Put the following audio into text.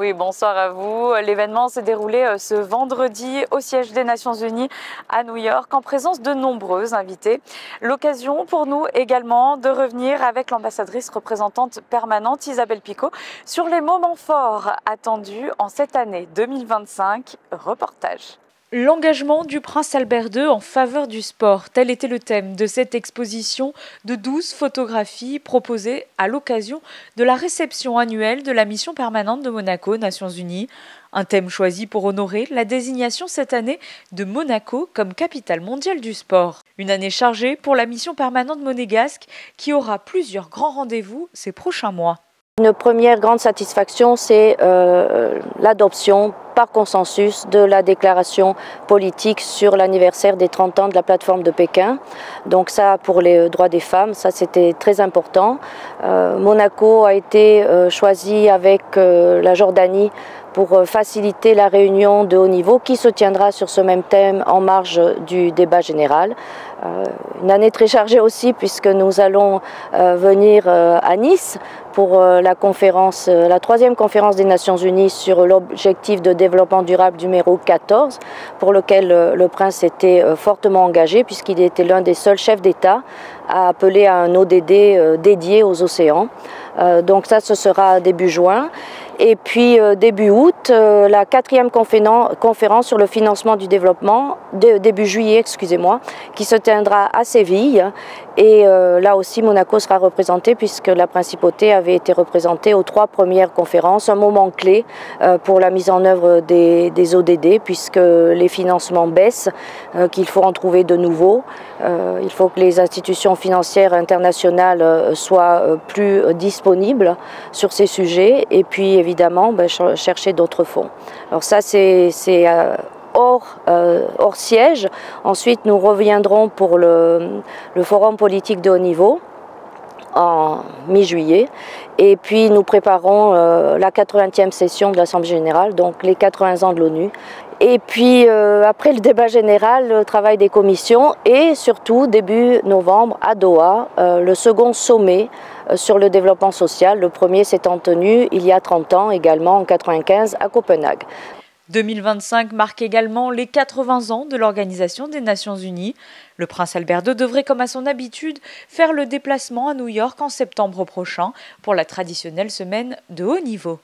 Oui, bonsoir à vous. L'événement s'est déroulé ce vendredi au siège des Nations Unies à New York en présence de nombreux invités. L'occasion pour nous également de revenir avec l'ambassadrice représentante permanente Isabelle Picot sur les moments forts attendus en cette année 2025. Reportage. L'engagement du prince Albert II en faveur du sport, tel était le thème de cette exposition de 12 photographies proposées à l'occasion de la réception annuelle de la mission permanente de Monaco, Nations Unies. Un thème choisi pour honorer la désignation cette année de Monaco comme capitale mondiale du sport. Une année chargée pour la mission permanente monégasque qui aura plusieurs grands rendez-vous ces prochains mois. Une première grande satisfaction, c'est l'adoption par consensus de la déclaration politique sur l'anniversaire des 30 ans de la plateforme de Pékin. Donc ça, pour les droits des femmes, ça c'était très important. Monaco a été choisi avec la Jordanie pour faciliter la réunion de haut niveau qui se tiendra sur ce même thème en marge du débat général. Une année très chargée aussi puisque nous allons venir à Nice pour la conférence, la 3e conférence des Nations Unies sur l'objectif de développement durable numéro 14, pour lequel le prince était fortement engagé puisqu'il était l'un des seuls chefs d'État à appeler à un ODD dédié aux océans. Donc ça, ce sera début juin. Et puis début août, la 4e conférence sur le financement du développement, début juillet, excusez-moi, qui se tiendra à Séville. Et là aussi, Monaco sera représenté puisque la principauté avait été représentée aux 3 premières conférences. Un moment clé pour la mise en œuvre des ODD puisque les financements baissent, qu'il faut en trouver de nouveaux. Il faut que les institutions financières internationales soient plus disponibles sur ces sujets et puis évidemment chercher d'autres fonds. Alors ça c'est hors siège. Ensuite nous reviendrons pour le forum politique de haut niveau en mi-juillet et puis nous préparons la 80e session de l'Assemblée générale, donc les 80 ans de l'ONU. Et puis après le débat général, le travail des commissions et surtout début novembre à Doha, le second sommet sur le développement social. Le premier s'étant tenu il y a 30 ans également en 1995 à Copenhague. 2025 marque également les 80 ans de l'Organisation des Nations Unies. Le prince Albert II devrait, comme à son habitude, faire le déplacement à New York en septembre prochain pour la traditionnelle semaine de haut niveau.